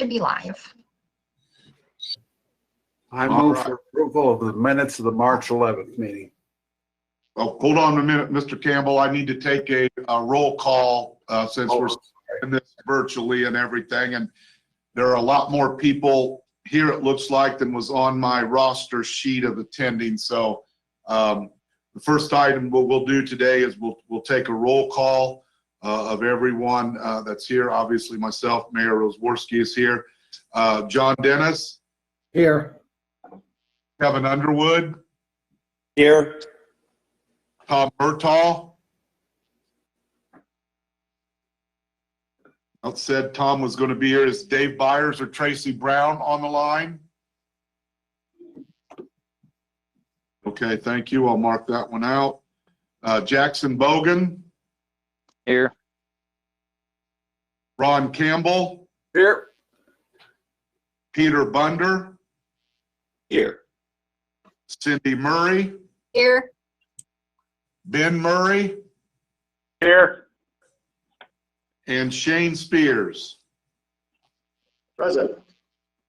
to be live. I move for approval of the minutes of the March 11th meeting. Oh, hold on a minute, Mr. Campbell. I need to take a roll call since we're in this virtually and everything. And there are a lot more people here, it looks like, than was on my roster sheet of attending. So the first item we'll do today is we'll take a roll call of everyone that's here. Obviously, myself, Mayor Rosworski is here. John Dennis. Here. Kevin Underwood. Here. Tom Murtaugh. I said Tom was going to be here. Is Dave Byers or Tracy Brown on the line? Okay, thank you. I'll mark that one out. Jackson Bogan. Here. Ron Campbell. Here. Peter Bunder. Here. Cindy Murray. Here. Ben Murray. Here. And Shane Spears. Present.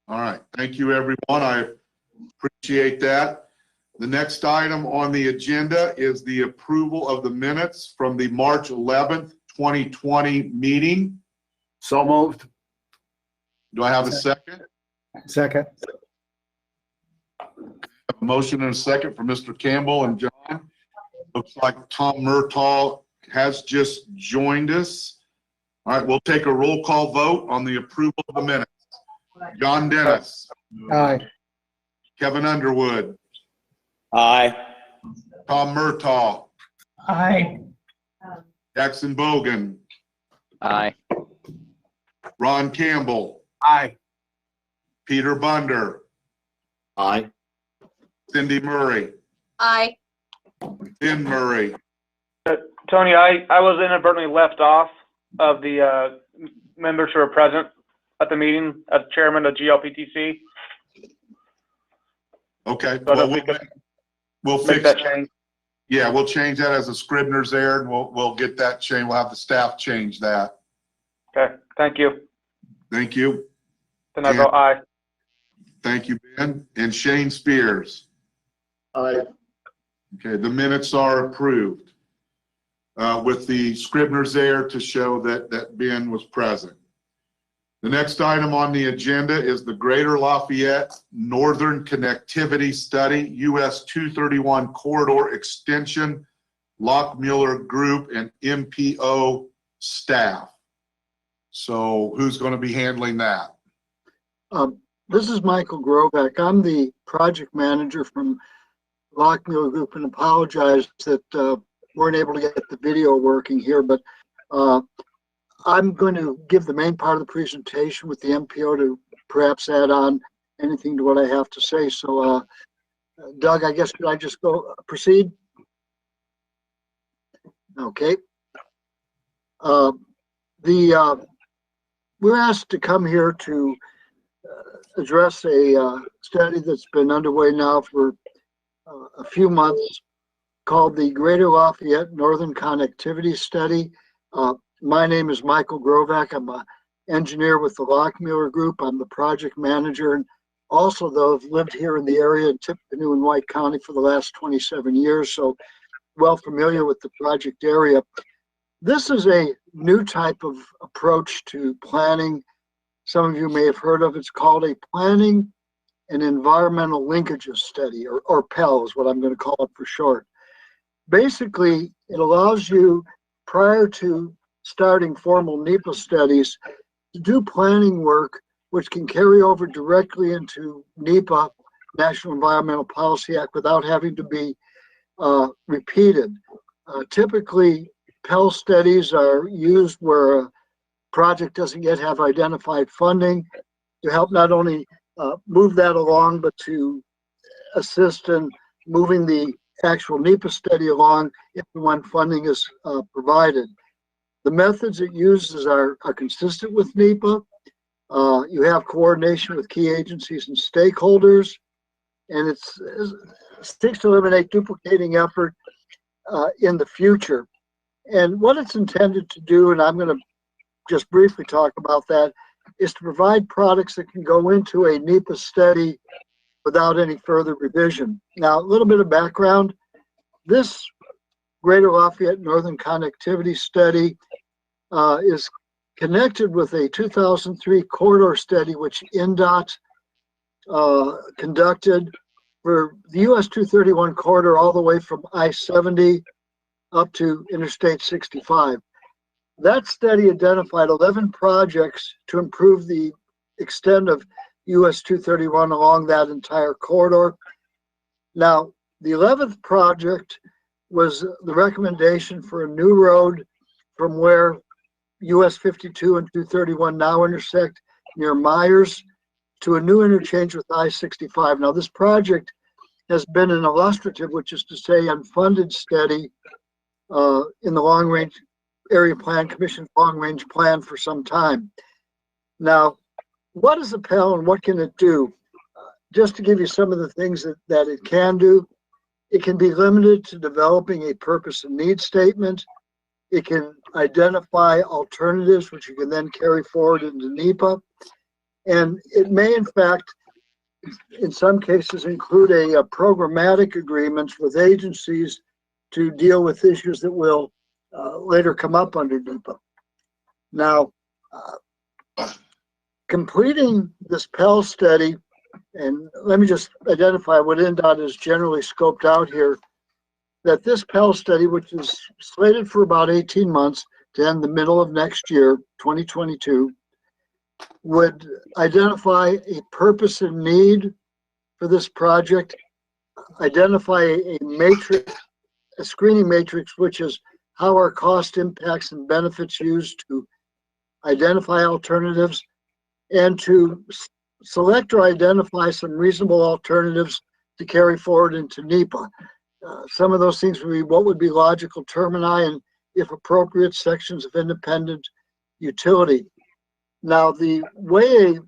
All right, thank you, everyone. I appreciate that. The next item on the agenda is the approval of the minutes from the March 11th, 2020 meeting. So moved. Do I have a second? Second. A motion and a second for Mr. Campbell and John. Looks like Tom Murtaugh has just joined us. All right, we'll take a roll call vote on the approval of the minutes. John Dennis. Aye. Kevin Underwood. Aye. Tom Murtaugh. Aye. Jackson Bogan. Aye. Ron Campbell. Aye. Peter Bunder. Aye. Cindy Murray. Aye. Ben Murray. Tony, I was inadvertently left off of the members who are present at the meeting as chairman of GLPTC. Okay. So Well, we'll make fix that change. Yeah, we'll change that as a Scribner's error, and we'll get that changed. We'll have the staff change that. Okay, thank you. Thank you. Then I vote aye. Thank you, Ben. And Shane Spears. Aye. Okay, the minutes are approved with the Scribner's error to show that Ben was present. The next item on the agenda is the Greater Lafayette Northern Connectivity Study, US 231 Corridor Extension, Lockmuller Group, and MPO staff. So who's going to be handling that? This is Michael Grovac. I'm the project manager from Lockmuller Group, and apologize that weren't able to get the video working here, but I'm going to give the main part of the presentation with the MPO to perhaps add on anything to what I have to say. So, Doug, I guess, should I just go proceed? Okay. We're asked to come here to address a study that's been underway now for a few months called the Greater Lafayette Northern Connectivity Study. My name is Michael Grovac. I'm an engineer with the Lockmuller Group. I'm the project manager, and also, though, I've lived here in the area in Tippecanoe and White County for the last 27 years, so well familiar with the project area. This is a new type of approach to planning. Some of you may have heard of. It's called a Planning and Environmental Linkages Study, or PEL is what I'm going to call it for short. Basically, it allows you, prior to starting formal NEPA studies, to do planning work which can carry over directly into NEPA, National Environmental Policy Act, without having to be repeated. Typically, PEL studies are used where a project doesn't yet have identified funding to help not only move that along, but to assist in moving the actual NEPA study along if and when funding is provided. The methods it uses are consistent with NEPA. You have coordination with key agencies and stakeholders, and it seeks to eliminate duplicating effort in the future. And what it's intended to do, and I'm going to just briefly talk about that, is to provide products that can go into a NEPA study without any further revision. Now, a little bit of background. This Greater Lafayette Northern Connectivity Study is connected with a 2003 corridor study which NDOT conducted for the US 231 corridor all the way from I-70 up to Interstate 65. That study identified 11 projects to improve the extent of US 231 along that entire corridor. Now, the 11th project was the recommendation for a new road from where US 52 and 231 now intersect near Myers to a new interchange with I-65. Now, this project has been an illustrative, which is to say unfunded study in the Long Range Area Plan Commission's Long Range Plan for some time. Now, what is a PEL and what can it do? Just to give you some of the things that it can do, it can be limited to developing a purpose and need statement. It can identify alternatives, which you can then carry forward into NEPA. And it may, in fact, in some cases, include a programmatic agreements with agencies to deal with issues that will later come up under NEPA. Now, completing this PEL study, and let me just identify what NDOT is generally scoped out here, that this PEL study, which is slated for about 18 months to end the middle of next year, 2022, would identify a purpose and need for this project, identify a matrix, a screening matrix, which is how are cost impacts and benefits used to identify alternatives, and to select or identify some reasonable alternatives to carry forward into NEPA. Some of those things would be what would be logical termini and, if appropriate, sections of independent utility. Now, the way a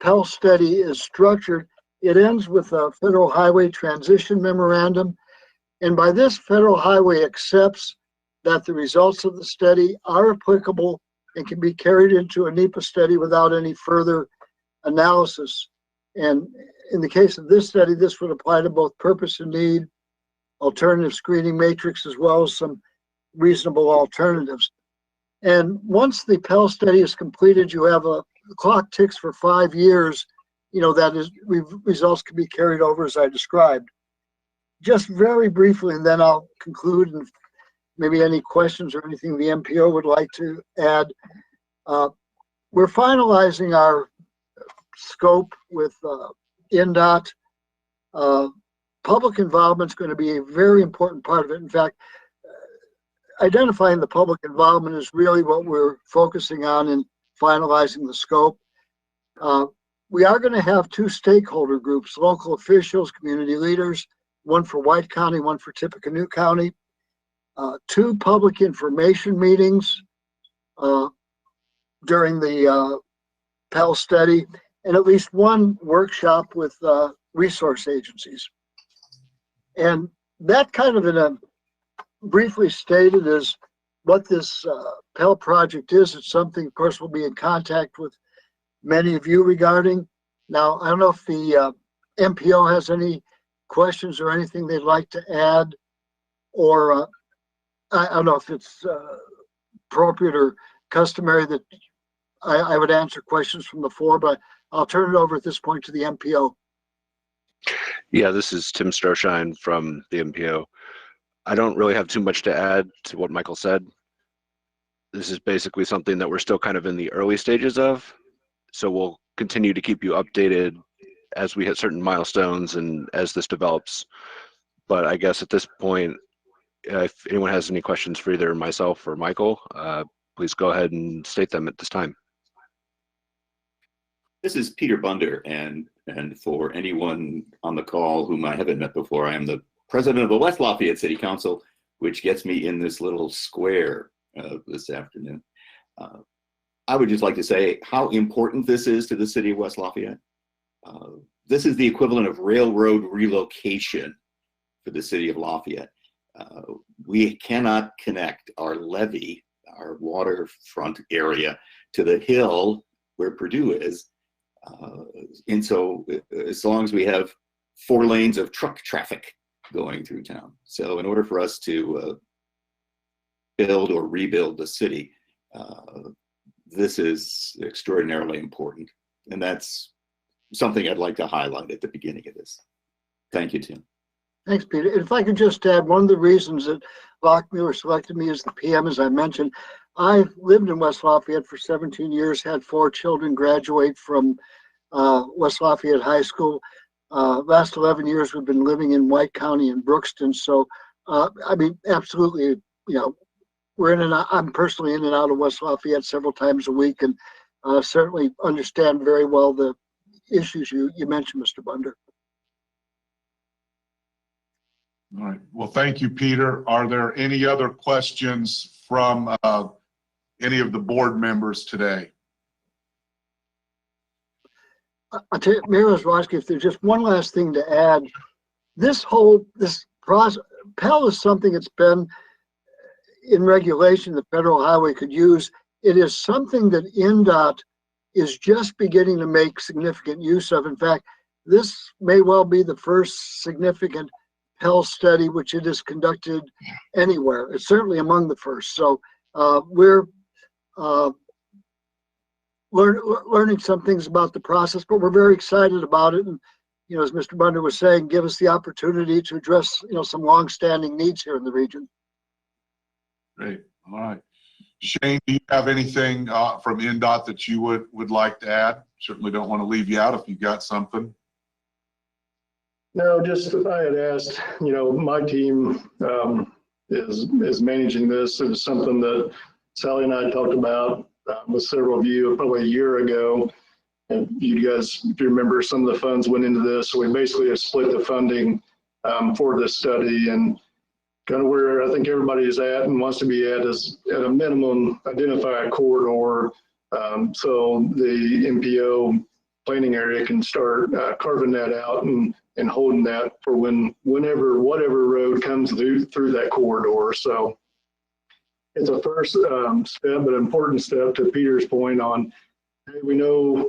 PEL study is structured, it ends with a Federal Highway Transition Memorandum. And by this, Federal Highway accepts that the results of the study are applicable and can be carried into a NEPA study without any further analysis. And in the case of this study, this would apply to both purpose and need, alternative screening matrix, as well as some reasonable alternatives. And once the PEL study is completed, you have the clock ticks for 5 years, that is, results can be carried over as I described. Just very briefly, and then I'll conclude, and maybe any questions or anything the MPO would like to add. We're finalizing our scope with NDOT. Public involvement is going to be a very important part of it. In fact, identifying the public involvement is really what we're focusing on in finalizing the scope. We are going to have 2 stakeholder groups, local officials, community leaders, one for White County, one for Tippecanoe County, 2 public information meetings during the PEL study, and at least 1 workshop with resource agencies. And that kind of, in a briefly stated, is what this PEL project is. It's something, of course, we'll be in contact with many of you regarding. Now, I don't know if the MPO has any questions or anything they'd like to add, or I don't know if it's appropriate or customary that I would answer questions from the floor, but I'll turn it over at this point to the MPO. Yeah, this is Tim Stroshine from the MPO. I don't really have too much to add to what Michael said. This is basically something that we're still kind of in the early stages of. So we'll continue to keep you updated as we hit certain milestones and as this develops. But I guess at this point, if anyone has any questions for either myself or Michael, please go ahead and state them at this time. This is Peter Bunder, and for anyone on the call whom I haven't met before, I am the president of the West Lafayette City Council, which gets me in this little square this afternoon. I would just like to say how important this is to the city of West Lafayette. This is the equivalent of railroad relocation for the city of Lafayette. We cannot connect our levee, our waterfront area, to the hill where Purdue is. And so as long as we have 4 lanes of truck traffic going through town. So in order for us to build or rebuild the city, this is extraordinarily important. And that's something I'd like to highlight at the beginning of this. Thank you, Tim. Thanks, Peter. If I could just add, one of the reasons that Lockmuir selected me as the PM, as I mentioned, I lived in West Lafayette for 17 years, had 4 children graduate from West Lafayette High School. Last 11 years, we've been living in White County and Brookston. So, I mean, absolutely, you know, we're in and out, I'm personally in and out of West Lafayette several times a week, and certainly understand very well the issues you mentioned, Mr. Bunder. All right. Well, thank you, Peter. Are there any other questions from any of the board members today? I'll tell you, Mayor Ozrowski, if there's just one last thing to add, this process, Pell is something that's been in regulation the federal highway could use. It is something that NDOT is just beginning to make significant use of. In fact, this may well be the first significant Pell study which it is conducted anywhere. It's certainly among the first. So we're learning some things about the process, but we're very excited about it. And, you know, as Mr. Bunder was saying, give us the opportunity to address, you know, some longstanding needs here in the region. Great. All right. Shane, do you have anything from NDOT that you would like to add? Certainly don't want to leave you out if you got something. No, just I had asked, you know, my team is managing this. It was something that Sally and I talked about with several of you probably a year ago. And you guys, if you remember, some of the funds went into this. So we basically have split the funding for this study, and kind of where I think everybody is at and wants to be at is at a minimum identify a corridor so the MPO planning area can start carving that out and holding that for whenever whatever road comes through that corridor. So it's a first step, but important step to Peter's point on, hey, we know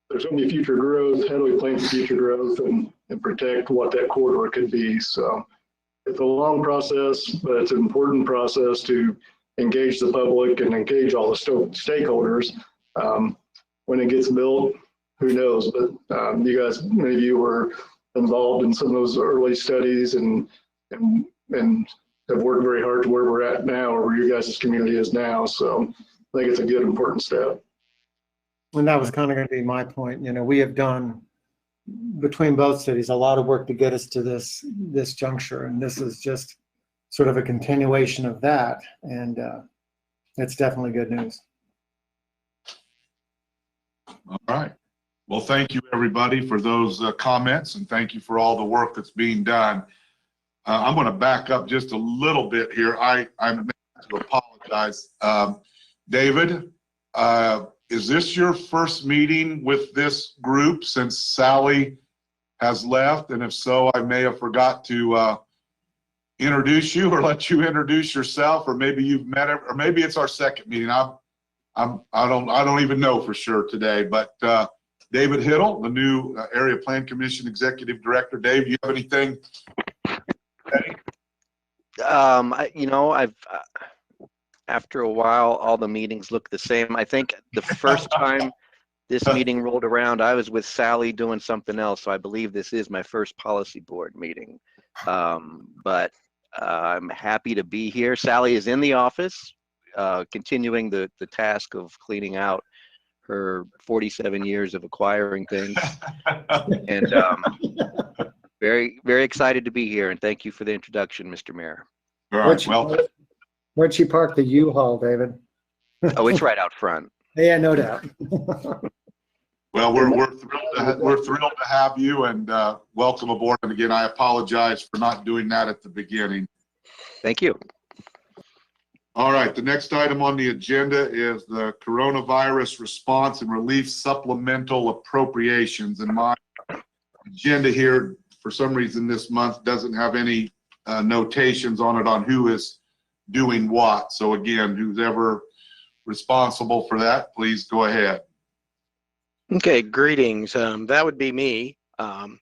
there's going to be future growth. How do we plan for future growth and protect what that corridor could be? So it's a long process, but it's an important process to engage the public and engage all the stakeholders. When it gets built, who knows? But you guys, many of you were involved in some of those early studies and have worked very hard to where we're at now, or where your guys' community is now. So I think it's a good, important step. And that was kind of going to be my point. You know, we have done between both cities a lot of work to get us to this juncture, and this is just sort of a continuation of that, and it's definitely good news. All right. Well, thank you, everybody, for those comments, and thank you for all the work that's being done. I'm going to back up just a little bit here. I'm to apologize. David, is this your first meeting with this group since Sally has left? And if so, I may have forgot to introduce you or let you introduce yourself, or maybe you've met her, or maybe it's our second meeting. I don't even know for sure today. But David Hiddle, the new Area Plan Commission Executive Director. Dave, do you have anything? You know, I've after a while, all the meetings look the same. I think the first time this meeting rolled around, I was with Sally doing something else. So I believe this is my first policy board meeting. But I'm happy to be here. Sally is in the office, continuing the task of cleaning out her 47 years of acquiring things. And very, very excited to be here. And thank you for the introduction, Mr. Mayor. All right, well, Where'd she park the U-Haul, David? Oh, it's right out front. Yeah, no doubt. well, we're thrilled to have you, and welcome aboard. And again, I apologize for not doing that at the beginning. Thank you. All right, the next item on the agenda is the coronavirus response and relief supplemental appropriations. And my agenda here, for some reason this month, doesn't have any notations on it on who is doing what. So again, who's ever responsible for that, please go ahead. Okay, greetings. That would be me. Kind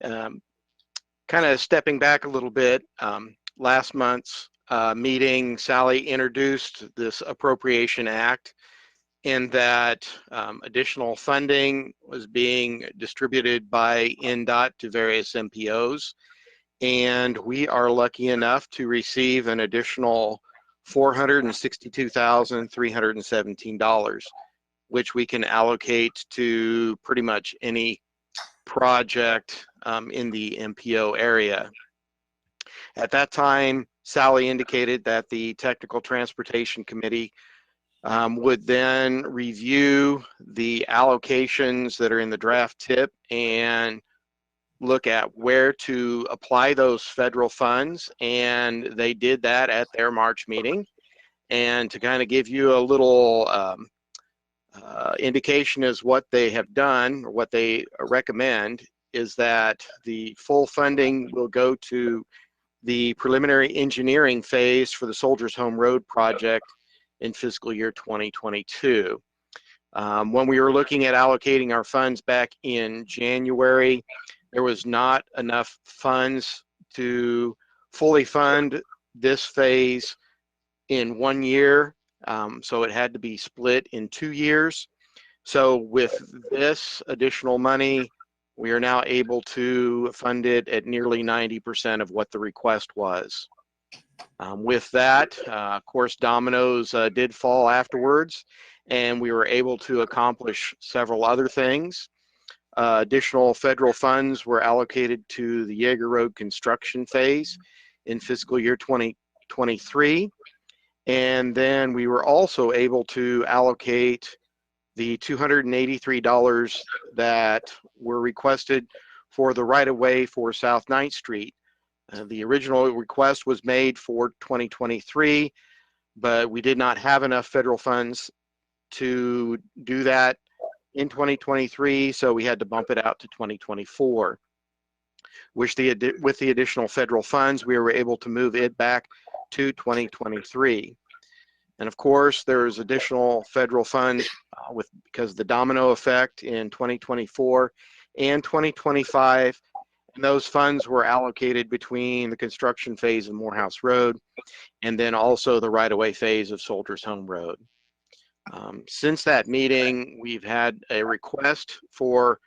of stepping back a little bit, last month's meeting, Sally introduced this Appropriation Act in that additional funding was being distributed by NDOT to various MPOs. And we are lucky enough to receive an additional $462,317, which we can allocate to pretty much any project in the MPO area. At that time, Sally indicated that the Technical Transportation Committee would then review the allocations that are in the draft tip and look at where to apply those federal funds. And they did that at their March meeting. And to kind of give you a little indication as what they have done or what they recommend is that the full funding will go to the preliminary engineering phase for the Soldiers Home Road project in fiscal year 2022. When we were looking at allocating our funds back in January, there was not enough funds to fully fund this phase in 1 year. So it had to be split in 2 years. So with this additional money, we are now able to fund it at nearly 90% of what the request was. With that, of course, dominoes did fall afterwards, and we were able to accomplish several other things. Additional federal funds were allocated to the Yeager Road construction phase in fiscal year 2023. And then we were also able to allocate the $283 that were requested for the right-of-way for South 9th Street. The original request was made for 2023, but we did not have enough federal funds to do that in 2023, so we had to bump it out to 2024. With the additional federal funds, we were able to move it back to 2023. And of course, there's additional federal funds because of the domino effect in 2024 and 2025. And those funds were allocated between the construction phase of Morehouse Road and then also the right-of-way phase of Soldiers Home Road. Since that meeting, we've had a request for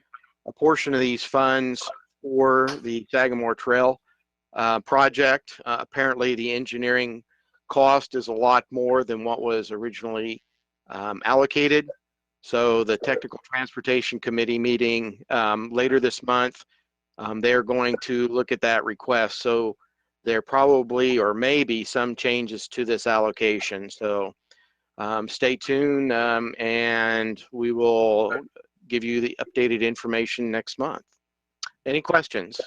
a portion of these funds for the Sagamore Trail project. Apparently, the engineering cost is a lot more than what was originally allocated. So the Technical Transportation Committee meeting later this month, they're going to look at that request. So there probably or maybe some changes to this allocation. So stay tuned and we will give you the updated information next month. Any questions?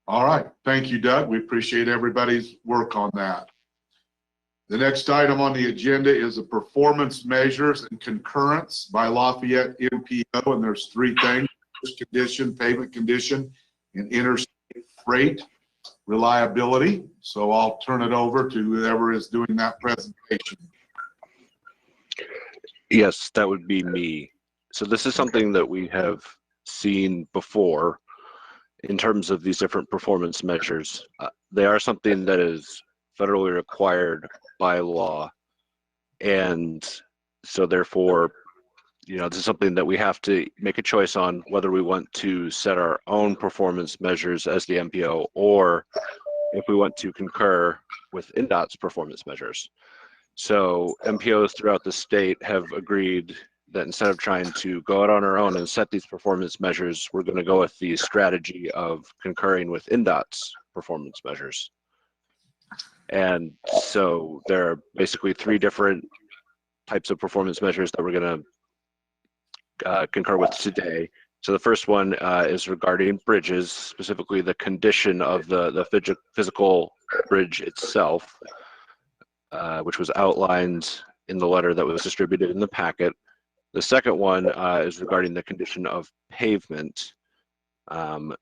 All right. Thank you, Doug. We appreciate everybody's work on that. The next item on the agenda is the performance measures and concurrence by Lafayette MPO, and there's 3 things: condition, pavement condition, and interstate freight reliability. So I'll turn it over to whoever is doing that presentation. Yes, that would be me. So this is something that we have seen before in terms of these different performance measures. They are something that is federally required by law. And so therefore, you know, this is something that we have to make a choice on whether we want to set our own performance measures as the MPO or if we want to concur with NDOT's performance measures. So MPOs throughout the state have agreed that instead of trying to go out on our own and set these performance measures, we're going to go with the strategy of concurring with NDOT's performance measures. And so there are basically 3 different types of performance measures that we're going to concur with today. So the first one is regarding bridges, specifically the condition of the physical bridge itself, which was outlined in the letter that was distributed in the packet. The second one is regarding the condition of pavement.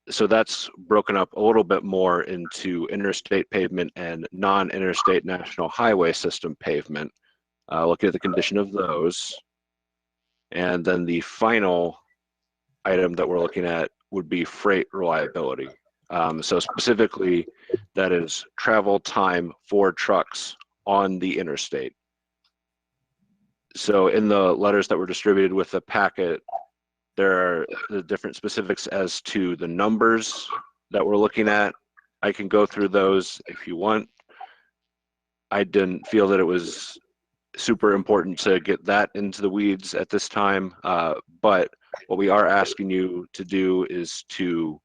So that's broken up a little bit more into interstate pavement and non-interstate national highway system pavement. Looking at the condition of those. And then the final item that we're looking at would be freight reliability. So specifically, that is travel time for trucks on the interstate. So in the letters that were distributed with the packet, there are the different specifics as to the numbers that we're looking at. I can go through those if you want. I didn't feel that it was super important to get that into the weeds at this time, but what we are asking you to do is to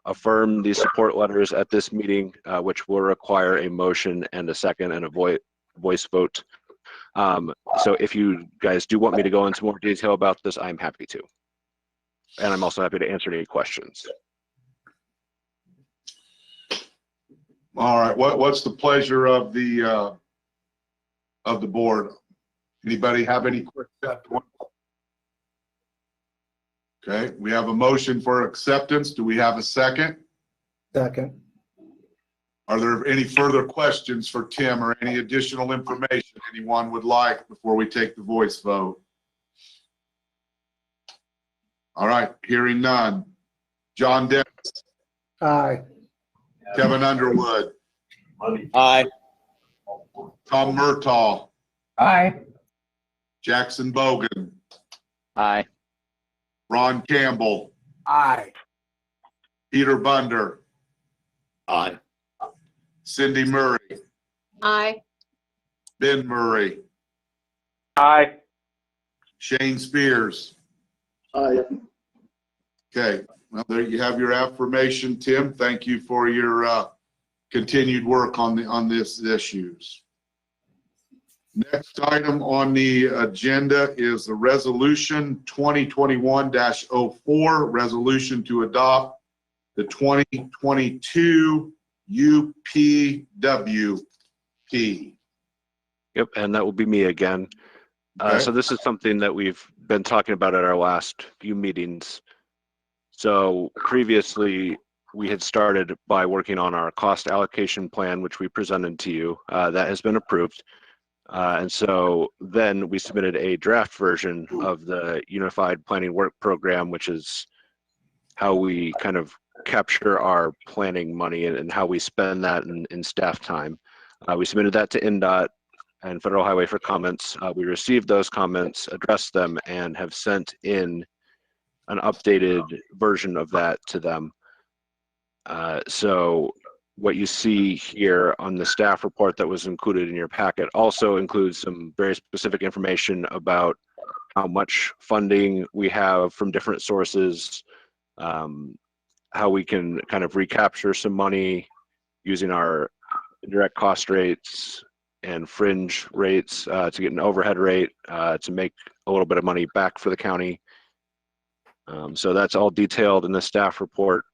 affirm these support letters at this meeting, which will require a motion and a second and a voice vote. So if you guys do want me to go into more detail about this, I'm happy to. And I'm also happy to answer any questions. All right, what's the pleasure of the board? Anybody have any questions? Okay, we have a motion for acceptance. Do we have a second? Second. Are there any further questions for Tim or any additional information anyone would like before we take the voice vote? All right, hearing none. John Dennis. Aye. Kevin Underwood. Aye. Tom Murtaugh. Aye. Jackson Bogan. Aye. Ron Campbell. Aye. Peter Bunder. Aye. Cindy Murray. Aye. Ben Murray. Aye. Shane Spears. Aye. Okay, well, there you have your affirmation, Tim. Thank you for your continued work on these issues. Next item on the agenda is the resolution 2021-04, resolution to adopt the 2022 UPWP. Yep, and that will be me again. Okay. So this is something that we've been talking about at our last few meetings. So previously, we had started by working on our cost allocation plan, which we presented to you. That has been approved. And so then we submitted a draft version of the Unified Planning Work Program, which is how we kind of capture our planning money and how we spend that in staff time. We submitted that to NDOT and Federal Highway for comments. We received those comments, addressed them, and have sent in an updated version of that to them. So what you see here on the staff report that was included in your packet also includes some very specific information about how much funding we have from different sources, how we can kind of recapture some money using our direct cost rates and fringe rates to get an overhead rate to make a little bit of money back for the county. So that's all detailed in the staff report.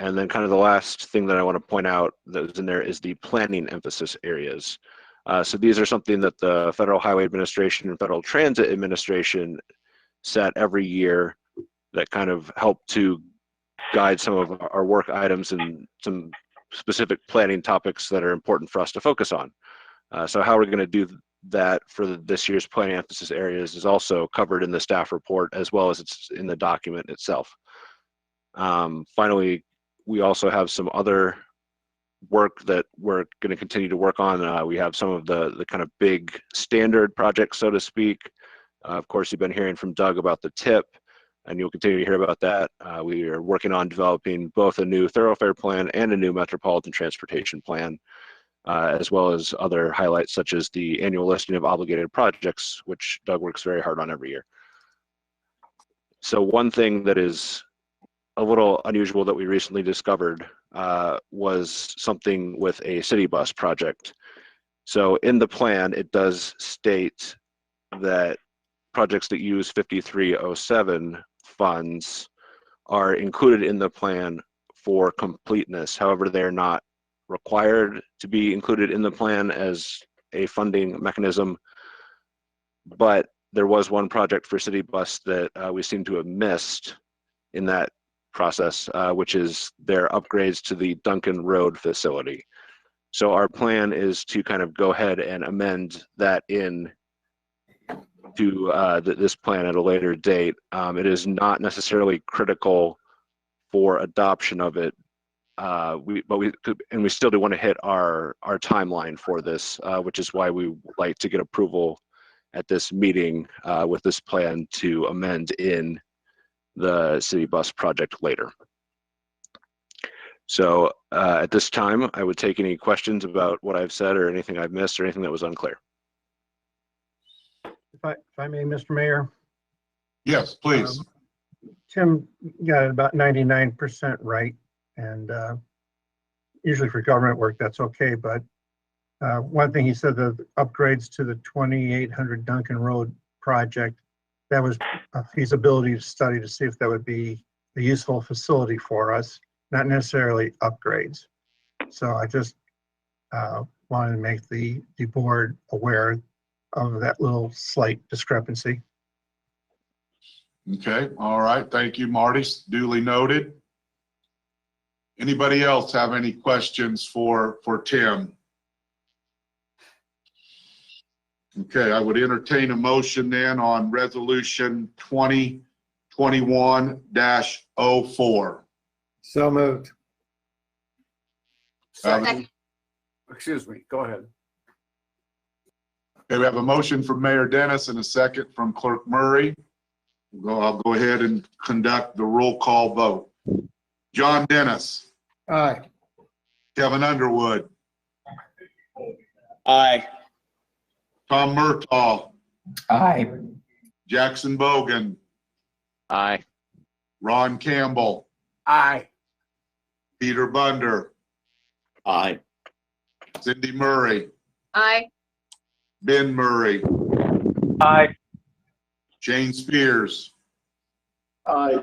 And then kind of the last thing that I want to point out that was in there is the planning emphasis areas. So these are something that the Federal Highway Administration and Federal Transit Administration set every year that kind of help to guide some of our work items and some specific planning topics that are important for us to focus on. So how we're going to do that for this year's planning emphasis areas is also covered in the staff report as well as it's in the document itself. Finally, we also have some other work that we're going to continue to work on. We have some of the kind of big standard projects, so to speak. Of course, you've been hearing from Doug about the TIP, and you'll continue to hear about that. We are working on developing both a new thoroughfare plan and a new metropolitan transportation plan, as well as other highlights such as the annual listing of obligated projects, which Doug works very hard on every year. So one thing that is a little unusual that we recently discovered was something with a city bus project. So in the plan, it does state that projects that use 5307 funds are included in the plan for completeness. However, they're not required to be included in the plan as a funding mechanism. But there was one project for city bus that we seem to have missed in that process, which is their upgrades to the Duncan Road facility. So our plan is to kind of go ahead and amend that in this plan at a later date. It is not necessarily critical for adoption of it. We still do want to hit our timeline for this, which is why we would like to get approval at this meeting with this plan to amend in the city bus project later. So at this time, I would take any questions about what I've said or anything I've missed or anything that was unclear. If I may, Mr. Mayor. Yes, please. Tim got it about 99% right. And usually for government work, that's okay. But one thing he said, the upgrades to the 2800 Duncan Road project, that was a feasibility study to see if that would be a useful facility for us, not necessarily upgrades. So I just wanted to make the board aware of that little slight discrepancy. Okay, all right. Thank you, Marty. Duly noted. Anybody else have any questions for Tim? Okay, I would entertain a motion then on resolution 2021-04. So moved. Second. Excuse me, go ahead. Okay, we have a motion from Mayor Dennis and a second from Clerk Murray. I'll go ahead and conduct the roll call vote. John Dennis. Aye. Kevin Underwood. Aye. Tom Murtaugh. Aye. Jackson Bogan. Aye. Ron Campbell. Aye. Peter Bunder. Aye. Cindy Murray. Aye. Ben Murray. Aye. Shane Spears. Aye.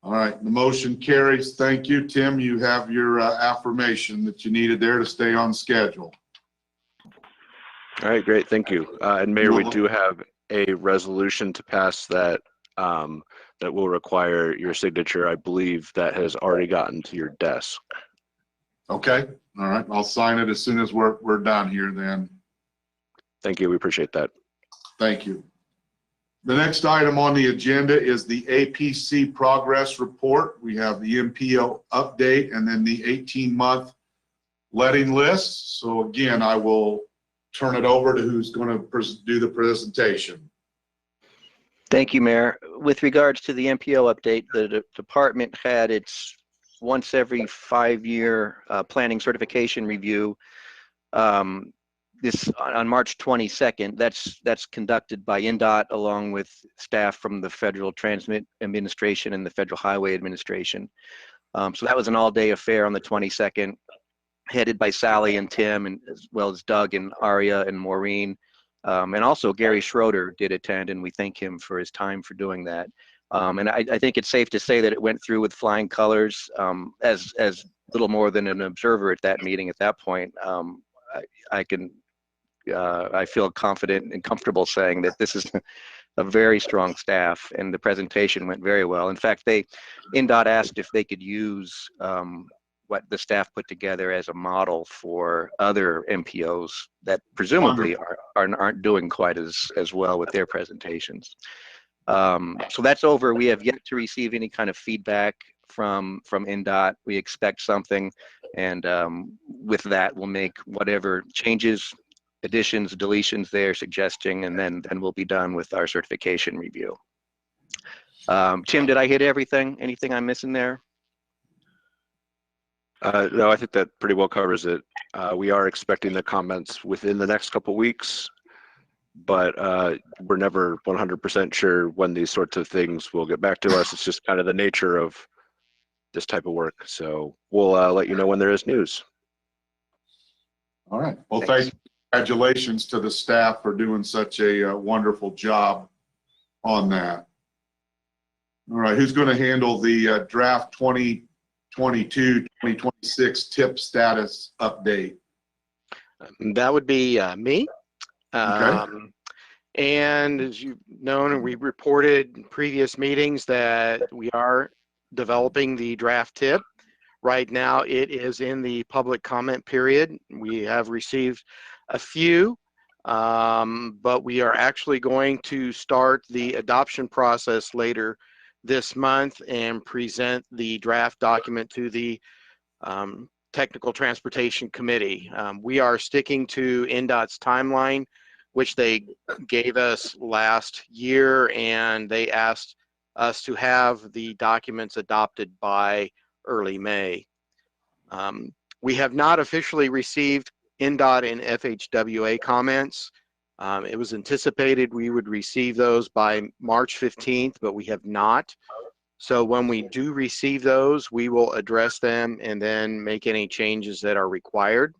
All right, the motion carries. Thank you, Tim. You have your affirmation that you needed there to stay on schedule. All right, great, thank you. And Mayor, we do have a resolution to pass that that will require your signature. I believe that has already gotten to your desk. Okay, all right, I'll sign it as soon as we're done here then. Thank you, we appreciate that. Thank you. The next item on the agenda is the APC progress report. We have the MPO update and then the 18-month letting list. So again, I will turn it over to who's going to do the presentation. Thank you, Mayor. With regards to the MPO update, the department had its once every 5-year planning certification review. This on March 22nd. That's conducted by INDOT along with staff from the Federal Transmit Administration and the Federal Highway Administration. So that was an all-day affair on the 22nd, headed by Sally and Tim, and as well as Doug and Aria and Maureen. And also Gary Schroeder did attend, and we thank him for his time for doing that. And I think it's safe to say that it went through with flying colors. As little more than an observer at that meeting at that point, I feel confident and comfortable saying that this is a very strong staff, and the presentation went very well. In fact, INDOT asked if they could use what the staff put together as a model for other MPOs that presumably aren't doing quite as well with their presentations. So that's over. We have yet to receive any kind of feedback from INDOT. We expect something, and with that, we'll make whatever changes, additions, deletions they're suggesting, and then we'll be done with our certification review. Tim, did I hit everything? Anything I'm missing there? No, I think that pretty well covers it. We are expecting the comments within the next couple weeks, but we're never 100% sure when these sorts of things will get back to us. It's just kind of the nature of this type of work. So we'll let you know when there is news. All right. Well, Thanks. thank you. Congratulations to the staff for doing such a wonderful job on that. All right. Who's going to handle the draft 2022-2026 tip status update? That would be me. Okay. And as you've known, and we reported in previous meetings that we are developing the draft tip. Right now, it is in the public comment period. We have received a few but we are actually going to start the adoption process later this month and present the draft document to the Technical Transportation Committee. We are sticking to NDOT's timeline, which they gave us last year, and they asked us to have the documents adopted by early May. We have not officially received NDOT and FHWA comments. It was anticipated we would receive those by March 15th, but we have not. So when we do receive those, we will address them and then make any changes that are required.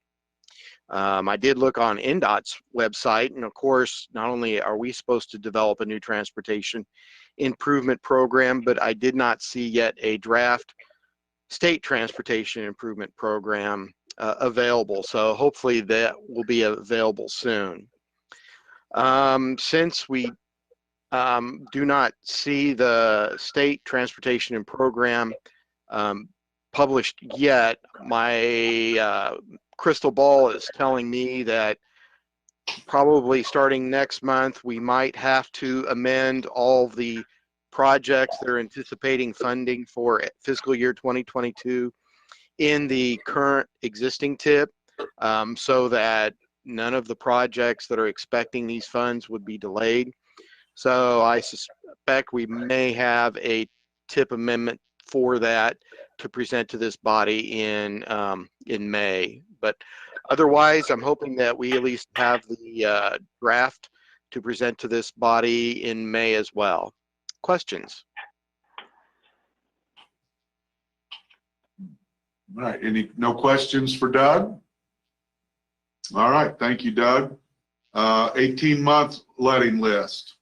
I did look on NDOT's website, and of course, not only are we supposed to develop a new transportation improvement program, but I did not see yet a draft state transportation improvement program available. So hopefully that will be available soon. Since we do not see the state transportation and program published yet, my crystal ball is telling me that probably starting next month, we might have to amend all the projects that are anticipating funding for fiscal year 2022 in the current existing TIP, so that none of the projects that are expecting these funds would be delayed. So I suspect we may have a TIP amendment for that to present to this body in May. But otherwise, I'm hoping that we at least have the draft to present to this body in May as well. Questions? All right, no questions for Doug? All right, thank you, Doug. 18-month letting list.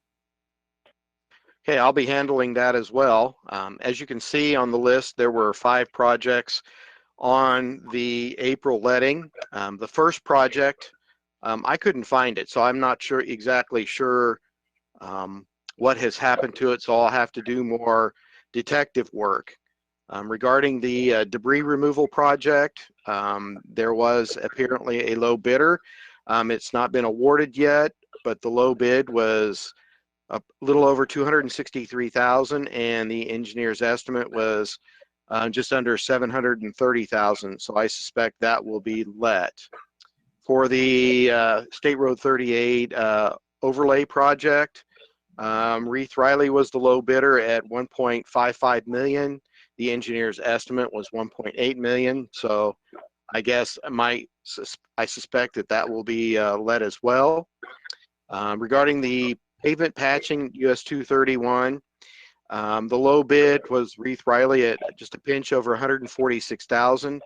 Okay, I'll be handling that as well. As you can see on the list, there were 5 projects on the April letting. The first project, I couldn't find it, so I'm not exactly sure what has happened to it, so I'll have to do more detective work. Regarding the debris removal project, there was apparently a low bidder. It's not been awarded yet, but the low bid was a little over $263,000, and the engineer's estimate was just under $730,000. So I suspect that will be let. For the State Road 38 overlay project, Reith Riley was the low bidder at $1.55 million. The engineer's estimate was $1.8 million. So I guess I suspect that will be let as well. Regarding the pavement patching, US 231, the low bid was Reith Riley at just a pinch over $146,000,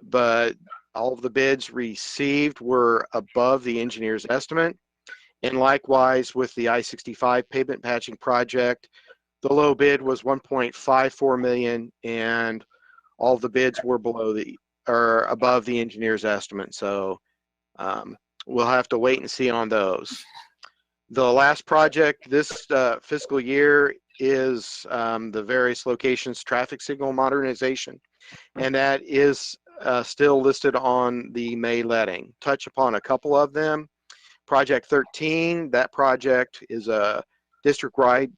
but all of the bids received were above the engineer's estimate. And likewise with the I-65 pavement patching project, the low bid was $1.54 million, and all the bids were above the engineer's estimate. So we'll have to wait and see on those. The last project this fiscal year is the various locations traffic signal modernization, and that is still listed on the May letting. Touch upon a couple of them. Project 13, that project is a district-wide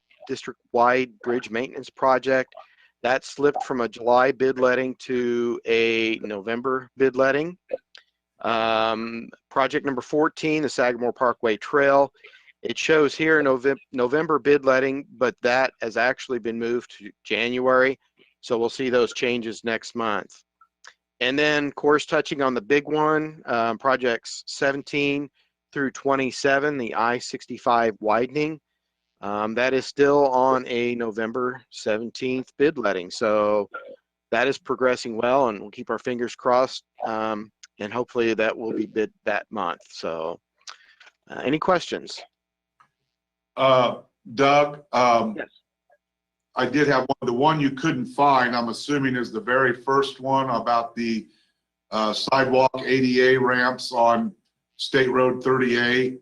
bridge maintenance project. That slipped from a July bid letting to a November bid letting. Project number 14, the Sagamore Parkway Trail. It shows here November bid letting, but that has actually been moved to January. So we'll see those changes next month. And then, of course, touching on the big one, projects 17 through 27, the I-65 widening. That is still on a November 17th bid letting. So that is progressing well, and we'll keep our fingers crossed, and hopefully that will be bid that month. So any questions? Doug, Yes. I did have one. The one you couldn't find, I'm assuming, is the very first one about the sidewalk ADA ramps on State Road 38.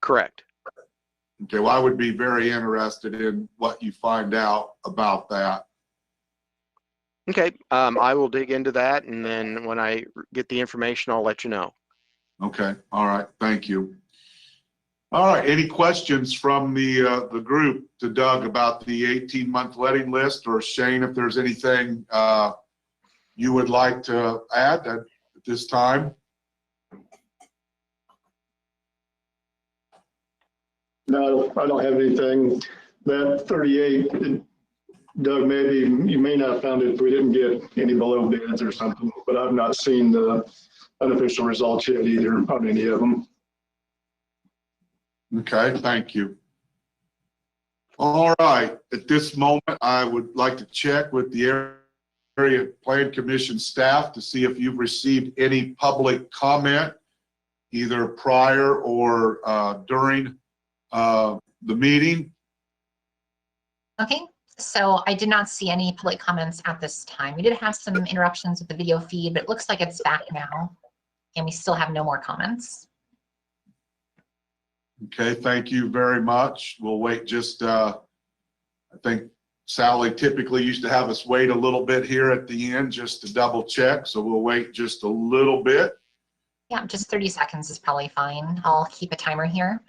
Correct. Okay, well, I would be very interested in what you find out about that. Okay, I will dig into that, and then when I get the information, I'll let you know. Okay, all right, thank you. All right, any questions from the group to Doug about the 18-month letting list, or Shane, if there's anything you would like to add at this time? No, I don't have anything. That 38, Doug, maybe you may not have found it if we didn't get any below bids or something, but I've not seen the unofficial results yet either on any of them. Okay, thank you. All right, at this moment, I would like to check with the Area Plan Commission staff to see if you've received any public comment, either prior or during the meeting. Okay, so I did not see any public comments at this time. We did have some interruptions with the video feed, but it looks like it's back now, and we still have no more comments. Okay, thank you very much. We'll wait just, I think Sally typically used to have us wait a little bit here at the end just to double check. So we'll wait just a little bit. Yeah, just 30 seconds is probably fine. I'll keep a timer here.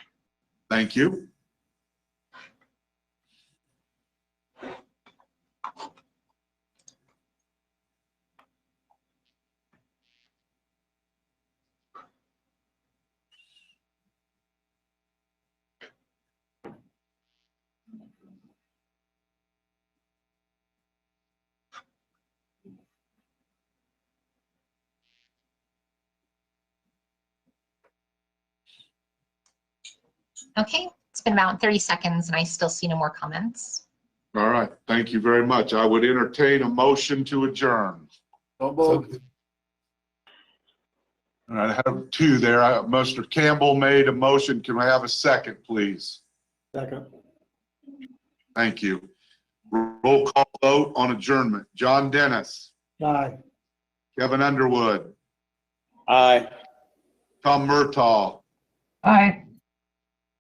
Thank you. Okay, it's been about 30 seconds and I still see no more comments. All right, thank you very much. I would entertain a motion to adjourn. So moved. All right, I have two there. Mr. Campbell made a motion. Can I have a second, please? Second. Thank you. Roll call vote on adjournment. John Dennis, Aye. Kevin Underwood, Aye. Tom Murtaugh, Aye.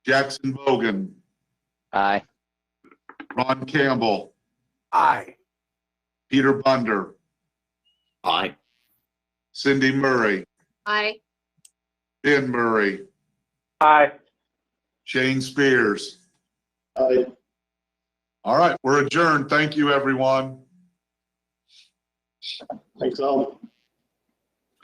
Jackson Bogan, Aye. Ron Campbell, Aye. Peter Bunder, Aye. Cindy Murray, Aye. Ben Murray, Aye. Shane Spears. Aye. All right, we're adjourned. Thank you, everyone. Thanks all.